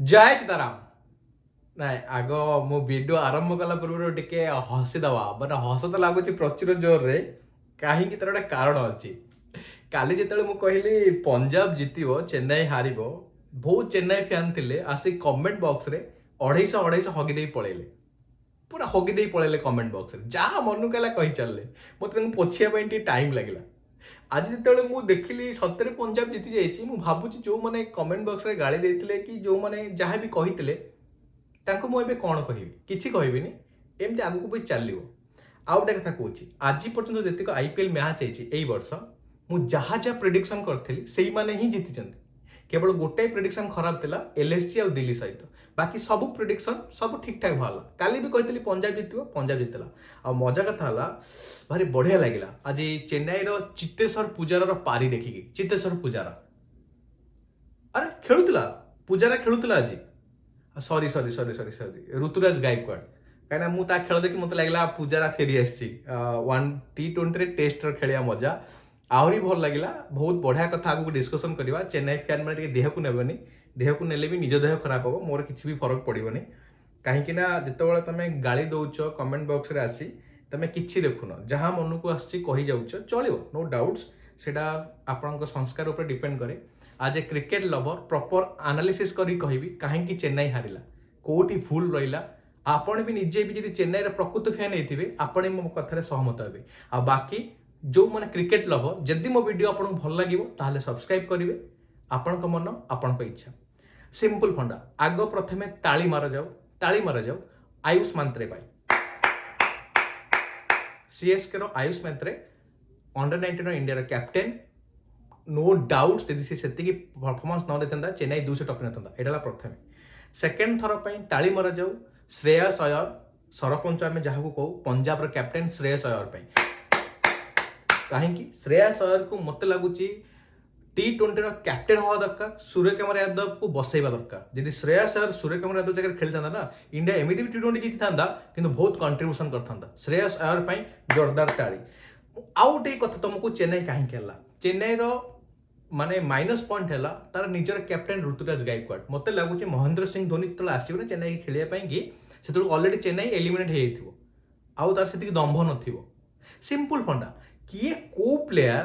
जय सीताराम। ନାଇଁ ଆଗ ମୁଁ ଭିଡ଼ିଓ ଆରମ୍ଭ କଲା ପୂର୍ବରୁ ଟିକେ ହସିଦେବା ମାନେ ହସ ତ ଲାଗୁଛି ପ୍ରଚୁର ଜୋରରେ କାହିଁକି ତାର ଗୋଟେ କାରଣ ଅଛି। କାଲି ଯେତେବେଳେ ମୁଁ କହିଲି ପଞ୍ଜାବ ଜିତିବ ଚେନ୍ନାଇ ହାରିବ ବହୁତ ଚେନ୍ନାଇ ଫ୍ୟାନ୍ ଥିଲେ ଆସି କମେଣ୍ଟ ବକ୍ସରେ ଅଢ଼େଇଶହ ଅଢ଼େଇଶହ ହଗି ଦେଇ ପଳେଇଲେ, ପୁରା ହଗି ଦେଇ ପଳେଇଲେ କମେଣ୍ଟ ବକ୍ସରେ ଯାହା ମନକୁ ହେଲା କହି ଚାଲିଲେ। ମୋତେ ତାଙ୍କୁ ପୋଛିବା ପାଇଁ ଟିକେ ଟାଇମ୍ ଲାଗିଲା। ଆଜି ଯେତେବେଳେ ମୁଁ ଦେଖିଲି ସତରେ ପଞ୍ଜାବ ଜିତି ଯାଇଛି ମୁଁ ଭାବୁଛି ଯେଉଁମାନେ କମେଣ୍ଟ ବକ୍ସରେ ଗାଳି ଦେଇଥିଲେ କି ଯେଉଁମାନେ ଯାହା ବି କହିଥିଲେ ତାଙ୍କୁ ମୁଁ ଏବେ କ'ଣ କହିବି, କିଛି କହିବିନି, ଏମିତି ଆଗକୁ ବି ଚାଲିବ। ଆଉ ଗୋଟେ କଥା କହୁଛି, ଆଜି ପର୍ଯ୍ୟନ୍ତ ଯେତିକ ଆଇପିଏଲ୍ ମ୍ୟାଚ୍ ହେଇଛି ଏଇ ବର୍ଷ ମୁଁ ଯାହା ଯାହା ପ୍ରେଡିକ୍ସନ୍ କରିଥିଲି ସେଇମାନେ ହିଁ ଜିତିଛନ୍ତି। କେବଳ ଗୋଟାଏ ପ୍ରେଡିକ୍ସନ୍ ଖରାପ ଥିଲା ଏଲ୍ଏସ୍ଜି ଆଉ ଦିଲ୍ଲୀ ସହିତ, ବାକି ସବୁ ପ୍ରେଡିକ୍ସନ୍ ସବୁ ଠିକ୍ଠାକ୍ ବାହାରିଲା। କାଲି ବି କହିଥିଲି ପଞ୍ଜାବ ଜିତିବ, ପଞ୍ଜାବ ଜିତିଲା। ଆଉ ମଜା କଥା ହେଲା ଭାରି ବଢ଼ିଆ ଲାଗିଲା ଆଜି ଚେନ୍ନାଇର ଚିତେଶ୍ୱର ପୂଜାରାର ପାରି ଦେଖିକି। ଚିତେଶ୍ୱର ପୂଜାରା ଆରେ ଖେଳୁଥିଲା, ପୂଜାରା ଖେଳୁଥିଲା ଆଜି। ସରି ଋତୁରାଜ ଗାଇକୱାଡ଼, କାହିଁକିନା ମୁଁ ତା ଖେଳ ଦେଖି ମୋତେ ଲାଗିଲା ପୂଜାରା ଫେରି ଆସିଛି। T20ରେ ଟେଷ୍ଟର ଖେଳିବା ମଜା ଆହୁରି ଭଲ ଲାଗିଲା। ବହୁତ ବଢ଼ିଆ କଥା ଆଗକୁ ଡିସ୍କସନ୍ କରିବା। ଚେନ୍ନାଇ ଫ୍ୟାନ୍ ମାନେ ଟିକେ ଦେହକୁ ନେବେନି, ଦେହକୁ ନେଲେ ବି ନିଜ ଦେହ ଖରାପ ହେବ, ମୋର କିଛି ବି ଫରକ ପଡ଼ିବନି। କାହିଁକିନା ଯେତେବେଳେ ତମେ ଗାଳି ଦେଉଛ କମେଣ୍ଟ ବକ୍ସରେ ଆସି ତମେ କିଛି ଦେଖୁନ, ଯାହା ମନକୁ ଆସୁଛି କହିଯାଉଛ ଚଳିବ, ନୋ ଡାଉଟ୍ସ, ସେଇଟା ଆପଣଙ୍କ ସଂସ୍କାର ଉପରେ ଡିପେଣ୍ଡ କରେ। ଆଜ୍ ଏ କ୍ରିକେଟ୍ ଲଭର ପ୍ରପର ଆନାଲିସିସ୍ କରି କହିବି କାହିଁକି ଚେନ୍ନାଇ ହାରିଲା, କେଉଁଠି ଭୁଲ ରହିଲା। ଆପଣ ବି ନିଜେ ବି ଯଦି ଚେନ୍ନାଇର ପ୍ରକୃତ ଫ୍ୟାନ୍ ହେଇଥିବେ ଆପଣ ବି ମୋ କଥାରେ ସହମତ ହେବେ। ଆଉ ବାକି ଯେଉଁମାନେ କ୍ରିକେଟ୍ ଲଭର, ଯଦି ମୋ ଭିଡ଼ିଓ ଆପଣଙ୍କୁ ଭଲ ଲାଗିବ ତାହେଲେ ସବସ୍କ୍ରାଇବ୍ କରିବେ। ଆପଣଙ୍କ ମନ ଆପଣଙ୍କ ଇଚ୍ଛା। ସିମ୍ପଲ୍ ଫଣ୍ଡା, ଆଗ ପ୍ରଥମେ ତାଳି ମାରାଯାଉ ଆୟୁଷ ମାତ୍ରେ ପାଇଁ। CSKର ଆୟୁଷ ମାତ୍ରେ ଅଣ୍ଡର-19 ଇଣ୍ଡିଆର କ୍ୟାପ୍ଟେନ୍। नो डाउट्स ଯଦି ସେ ସେତିକି ପରଫର୍ମାନ୍ସ ନ ଦେଇଥାନ୍ତା ଚେନ୍ନାଇ 200 ଟପି ନଥାନ୍ତା। ଏଇଟା ହେଲା ପ୍ରଥମେ। ସେକେଣ୍ଡ ଥର ପାଇଁ ତାଳି ମରାଯାଉ ଶ୍ରେୟସ ଅୟର, ସରପଞ୍ଚ ଆମେ ଯାହାକୁ କହୁ, ପଞ୍ଜାବର କ୍ୟାପ୍ଟେନ୍ ଶ୍ରେୟସ ଅୟର ପାଇଁ। କାହିଁକି ଶ୍ରେୟସ ଅୟରକୁ ମୋତେ ଲାଗୁଛି T20ର କ୍ୟାପ୍ଟେନ୍ ହେବା ଦରକାର, ସୂର୍ଯ୍ୟକୁମାର ଯାଦବକୁ ବସେଇବା ଦରକାର। ଯଦି ଶ୍ରେୟସ ଅୟର ସୂର୍ଯ୍ୟକୁମାର ଯାଦବ ଜାଗାରେ ଖେଳିଥାନ୍ତା ନା, ଇଣ୍ଡିଆ ଏମିତି ବି T20 ଜିତିଥାନ୍ତା କିନ୍ତୁ ବହୁତ କଣ୍ଟ୍ରିବ୍ୟୁସନ୍ କରିଥାନ୍ତା। ଶ୍ରେୟସ ଅୟର ପାଇଁ ଜୋରଦାର ତାଳି। ଆଉ ଗୋଟେ କଥା ତୁମକୁ ଚେନ୍ନାଇ କାହିଁକି ହେଲା, ଚେନ୍ନାଇର ମାନେ ମାଇନସ୍ ପଏଣ୍ଟ ହେଲା ତାର ନିଜର କ୍ୟାପ୍ଟେନ୍ ଋତୁରାଜ ଗାଇକୱାଡ଼। ମୋତେ ଲାଗୁଛି ମହେନ୍ଦ୍ର ସିଂ ଧୋନି ଯେତେବେଳେ ଆସିବ ନା ଚେନ୍ନାଇ ଖେଳିବା ପାଇଁକି, ସେତେବେଳକୁ ଅଲରେଡ଼ି ଚେନ୍ନାଇ ଏଲିମିନେଟ୍ ହେଇଯାଇଥିବ, ଆଉ ତାର ସେତିକି ଦମ୍ଭ ନଥିବ। ସିମ୍ପଲ୍ ଫଣ୍ଡା, କିଏ କେଉଁ ପ୍ଲେୟାର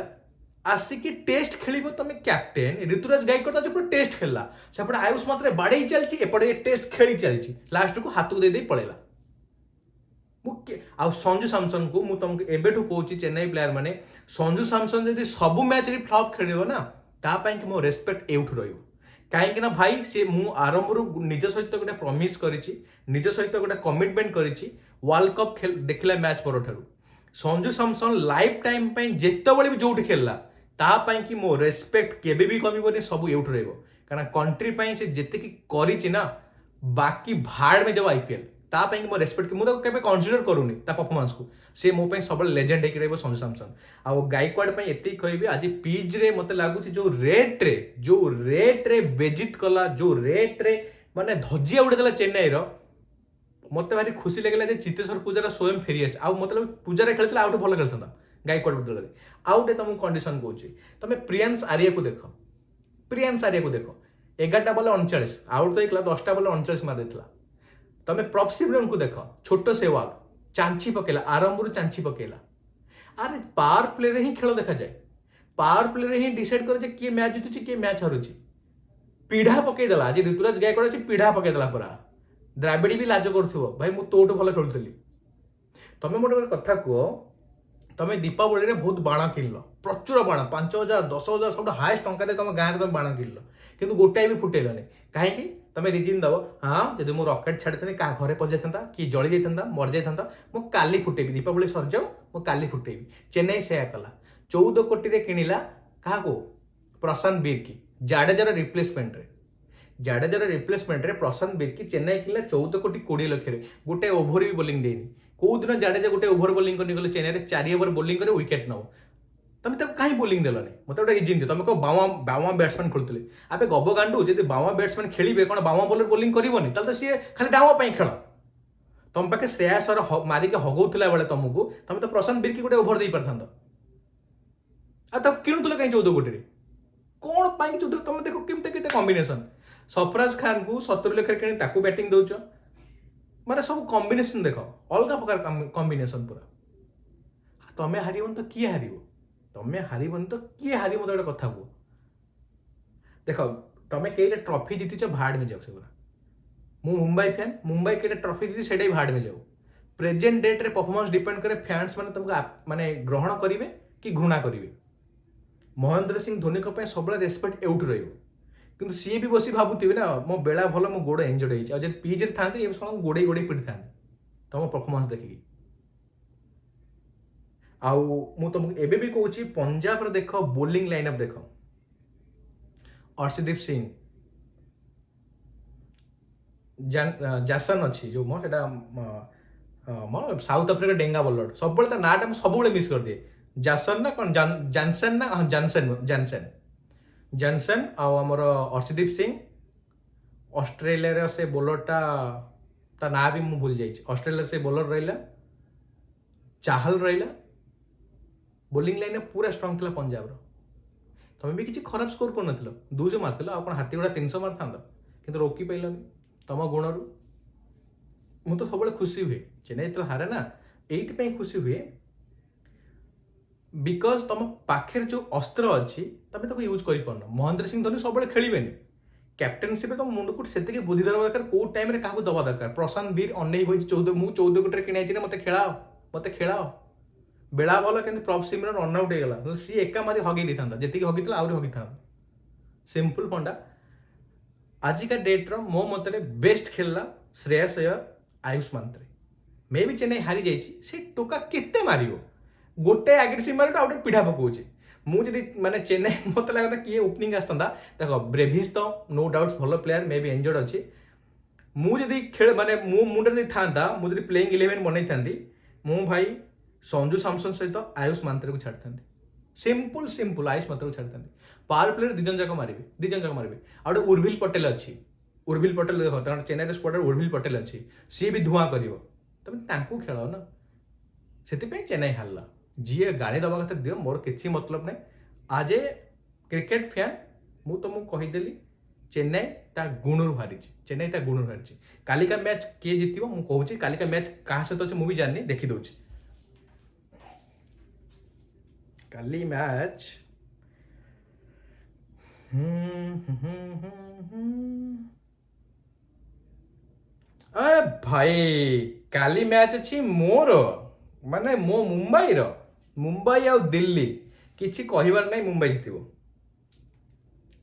ଆସିକି ଟେଷ୍ଟ ଖେଳିବ, ତମେ କ୍ୟାପ୍ଟେନ୍ ଋତୁରାଜ ଗାଇକୱାଡ଼ ଆଜି ପୁରା ଟେଷ୍ଟ ଖେଳିଲା, ସେପଟେ ଆୟୁଷ ମାତ୍ରେ ବାଡ଼େଇ ଚାଲିଛି, ଏପଟେ ଟେଷ୍ଟ ଖେଳି ଚାଲିଛି, ଲାଷ୍ଟକୁ ହାତକୁ ଦେଇ ପଳେଇଲା। ଆଉ ସଞ୍ଜୁ ସାମସନକୁ ମୁଁ ତମକୁ ଏବେଠୁ କହୁଛି, ଚେନ୍ନାଇ ପ୍ଲେୟାର ମାନେ, ସଞ୍ଜୁ ସାମସନ ଯଦି ସବୁ ମ୍ୟାଚ୍ରେ ଫ୍ଲପ୍ ଖେଳିବ ନା ତା ପାଇଁକି ମୋ ରେସ୍ପେକ୍ଟ ଏଇଠୁ ରହିବ। କାହିଁକି ନା ଭାଇ ସେ ମୁଁ ଆରମ୍ଭରୁ ନିଜ ସହିତ ଗୋଟେ ପ୍ରମିସ୍ କରିଛି, ନିଜ ସହିତ ଗୋଟେ କମିଟମେଣ୍ଟ କରିଛି ୱାର୍ଲଡ କପ୍ ଦେଖିଲା ମ୍ୟାଚ୍ ପରଠାରୁ। ସଞ୍ଜୁ ସାମସନ ଲାଇଫ୍ ଟାଇମ୍ ପାଇଁ ଯେତେବେଳେ ବି ଯୋଉଠି ଖେଳିଲା ତା ପାଇଁକି ମୋ ରେସ୍ପେକ୍ଟ କେବେ ବି କମିବନି, ସବୁ ଏଇଠୁ ରହିବ। କାରଣ କଣ୍ଟ୍ରି ପାଇଁ ସେ ଯେତିକି କରିଛି ନା, ବାକି ଭାଡ଼ ମେ ଯାଉ ଆଇପିଏଲ୍, ତା ପାଇଁକି ମୋ ରେସ୍ପେକ୍ଟ, ମୁଁ ତାକୁ କେବେ କନସିଡର କରୁନି ତା ପରଫର୍ମାନ୍ସକୁ। ସେ ମୋ ପାଇଁ ସବୁବେଳେ ଲେଜେଣ୍ଡ ହେଇକି ରହିବ ସଞ୍ଜୁ ସାମସନ। ଆଉ ଗାଇକୱାଡ଼ ପାଇଁ ଏତିକି କହିବି, ଆଜି ପିଚ୍ରେ ମୋତେ ଲାଗୁଛି ଯୋଉ ରେଟ୍ରେ ବେଜିତ କଲା, ଯୋଉ ରେଟ୍ରେ ମାନେ ଧଜିଆ ଉଡ଼େଇଦେଲା ଚେନ୍ନାଇର, ମୋତେ ଭାରି ଖୁସି ଲାଗିଲା ଯେ ଚିତେଶ୍ୱର ପୂଜାରା ସ୍ୱୟଂ ଫେରି ଆସିଛି। ଆଉ ମୋତେ ଲାଗୁଛି ପୂଜାରେ ଖେଳିଥିଲା ଆଉ ଗୋଟେ ଭଲ ଖେଳିଥାନ୍ତା ଗାଇକୱାଡ଼ ବଦଳରେ। ଆଉ ଗୋଟେ ତମକୁ କଣ୍ଡିସନ୍ କହୁଛି, ତମେ ପ୍ରିୟାଂଶ ଆରିୟାକୁ ଦେଖ, 11ଟା ବଲ୍ 39 ଆଉଟ୍ ତ ହେଇଥିଲା, 10ଟା ବଲ୍ 39 ମାରି ଦେଇଥିଲା। ତମେ ପ୍ରପସିବ୍ରନକୁ ଦେଖ, ଛୋଟ ସେୱାଗ ଚାଞ୍ଚି ପକେଇଲା, ଆରମ୍ଭରୁ ଚାଞ୍ଚି ପକେଇଲା। ଆରେ ପାୱାର ପ୍ଲେରେ ହିଁ ଖେଳ ଦେଖାଯାଏ, ପାୱାର ପ୍ଲେରେ ହିଁ ଡିସାଇଡ୍ କରେ ଯେ କିଏ ମ୍ୟାଚ୍ ଜିତୁଛି କିଏ ମ୍ୟାଚ୍ ହାରୁଛି। ପିଢ଼ା ପକେଇଦେଲା ଆଜି ଋତୁରାଜ ଗାଇକୱାଡ଼ ଅଛି, ପିଢ଼ା ପକେଇଦେଲା ପୁରା। ଦ୍ରାବିଡ଼ି ବି ଲାଜ କରୁଥିବ, ଭାଇ ମୁଁ ତୋଠୁ ଭଲ ଖେଳୁଥିଲି। ତମେ ଗୋଟେ କଥା କୁହ, ତମେ ଦୀପାବଳିରେ ବହୁତ ବାଣ କିଣିଲ, ପ୍ରଚୁର ବାଣ, 5,000 10,000 ସବୁଠୁ ହାଏଷ୍ଟ ଟଙ୍କା ଦେଇ ତମ ଗାଁରେ ତମେ ବାଣ କିଣିଲ, କିନ୍ତୁ ଗୋଟାଏ ବି ଫୁଟେଇଲନି। କାହିଁକି? ତମେ ରିଜିନ୍ ଦେବ, ହଁ ଯଦି ମୁଁ ରକେଟ୍ ଛାଡ଼ିଥାନ୍ତି କାହା ଘରେ ପଶିଯାଇଥାନ୍ତା, କି ଜଳି ଯାଇଥାନ୍ତା, ମରିଯାଇଥାନ୍ତା, ମୁଁ କାଲି ଫୁଟେଇବି, ଦୀପାବଳି ସରିଯାଉ ମୁଁ କାଲି ଫୁଟେଇବି। ଚେନ୍ନାଇ ସେୟା କଲା, 14 କୋଟିରେ କିଣିଲା କାହାକୁ? ପ୍ରଶାନ୍ତ ବିର୍କି, ଜାଡେଜାର ରିପ୍ଲେସମେଣ୍ଟରେ ପ୍ରଶାନ୍ତ ବିର୍କି ଚେନ୍ନାଇ କିଣିଲା 14 କୋଟି 20 ଲକ୍ଷରେ। ଗୋଟେ ଓଭର ବି ବୋଲିଂ ଦେଇନି। କେଉଁ ଦିନ ଜାଡେଜା ଗୋଟେ ଓଭର ବୋଲିଂ କରି ଗଲେ ଚେନ୍ନାଇରେ 4 ଓଭର ବୋଲିଂ କରି ୱିକେଟ୍ ନେବ, ତମେ ତାକୁ କାହିଁ ବୋଲିଂ ଦେଲନି? ମୋତେ ଗୋଟେ ରିଜିନ୍ ଦିଅ। ତମେ କହ ବାଉଆ ବ୍ୟାଟ୍ସମ୍ୟାନ୍ ଖେଳୁଥିଲେ, ଆବେ ଗବ ଗାଣ୍ଡୁ, ଯଦି ବାଉଆ ବ୍ୟାଟ୍ସମ୍ୟାନ୍ ଖେଳିବେ କ'ଣ ବାଉଆ ବୋଲର ବୋଲିଂ କରିବନି? ତାହେଲେ ତ ସିଏ ଖାଲି ଡାଉଆ ପାଇଁ ଖେଳ। ତମ ପାଖେ ଶ୍ରେୟାସ ଅୟର ମାରିକି ହଗଉଥିଲା ବେଳେ ତମକୁ, ତମେ ତ ପ୍ରଶାନ୍ତ ବିର୍କି ଗୋଟେ ଓଭର ଦେଇପାରିଥାନ୍ତ। ଆଉ ତାକୁ କିଣୁଥିଲ କାହିଁ 14 କୋଟିରେ? କ'ଣ ପାଇଁ? ତମେ ଦେଖ କେମିତି କେତେ କମ୍ବିନେସନ୍। सरफराज खान को 70 लाख किणी ताकू बैटिंग दौच माने सब कॉम्बिनेशन देख अलग प्रकार कॉम्बिनेशन पूरा तमें हारिबन तो किए हार तमें हारिबन तो किए हार मत गोटे कथा कह देख तमें कई ट्रॉफी जीतिच भाड़ में जाओ से पूरा मु मुंबई फैन मुंबई कई ट्रॉफी जीति से भाड़ में जाओ प्रेजेंट डेट रे परफॉर्मेंस डिपेंड करे फैंस माने तुमको माने ग्रहण करेंगे कि घृणा करेंगे महेंद्र सिंह धोनी सब रेस्पेक्ट एवठू रही सी भी बस भावुवे ना मो बेला भल मो गोड़ इंजर्ड होती पिच था गोड़े गोड़े पिटी था तुम परफॉर्मेंस देखिकी आउ तुमको एबे भी कहूँ पंजाब रे देख बोलिंग लाइनअप देख अर्शदीप सिंह जैसन अच्छी जो मो साउथ अफ्रिका डेंगा बॉलर सब नाटा सब मिस कर दिए जैसन ना कौन जानसन ना हाँ जानसन जानसन आमर अर्शदीप सिंह ऑस्ट्रेलिया से बॉलरटा ता ना भी मुझे भूल जाइए ऑस्ट्रेलिया से बॉलर रहा चाहल रहा बोलिंग लाइन पूरा स्ट्रंग था पंजाब तुम्हें भी किसी खराब स्कोर कर न 200 मार्थिल आप हाथी गुड़ा 300 मार था कि रोकी पाइलनि तुम गुण मु तो सब खुशी हुए चेन्नई तो हारे ना ये खुशी हुए बिकज तुम पाखे जो अस्त्र अच्छी तुम यूज कर महेंद्र सिंह धोनी सब खेलें कैप्टेनशिप तुम मुंड को से बुद्धि दवा दरकार कौ टाइम क्या दवा दरकार प्रशांत वीर अन्न बही 14 कोटी किणाई मत खेलाओ बेला भल के प्रभ सिमरन रन आउट होगा सी एका मारी हगे था जी हगी आहरी हगी था सिंपल फंडा आजिका डेट्र मो मतरे बेस्ट खेलला श्रेयस अय्यर आयुष मांत्रे मे भी चेन्नई हारी जाइए टोका केते मारियो गोटे एग्रेसिव मारे आउटे पिढ़ा पकाऊे मुझे माने चेन्नई मत लगा किए ओपनिंग आसता देख ब्रेविस तो नो डाउट्स भल प्लेयर मे भी इंजर्ड अच्छी मुझे खेल माने मो मुंडे था मुझे प्लेइंग 11 बनई था मु भाई संजू सैमसन सहित आयुष मांत्रे को छाड़ता सिंपल आयुष मांत्रे को छाड़ता पावर प्लेयर दिजन जाक मारे आउटे उर्विल पटेल अच्छी उर्विल पटेल देख चेन्नई स्क्वाड उर्विल पटेल अच्छी सी भी धुआं कर तुम खेल ना से चेन्नई हारला जी गाड़ी दवा कथा दियो मोर किसी मतलब नहीं आज ए क्रिकेट फैन मु तुमको कहीदेली चेन्नई ता गुणर हारी कालिका मैच किए जीत मुझे कहूँ कालिका मैच क्या सहित अच्छे मुझे जानी देखी दूँ काली मैच अरे भाई काली मैच अच्छी मोर माने मो मुंबई आ दिल्ली किसी कहबार नहीं मुंबई जीत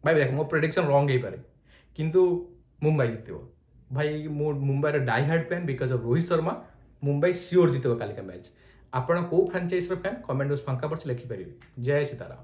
भाई देख मो प्रेडिक्शन रंग हो पारे किंतु मुंबई जीत भाई मो Mumbai die hard fan because of Rohit Sharma Mumbai सियोर जीत कालिका मैच आपण को फ्रांचाइज फैन कमेंट बॉक्स फांका पड़े लिखिपारे जय सीताराम।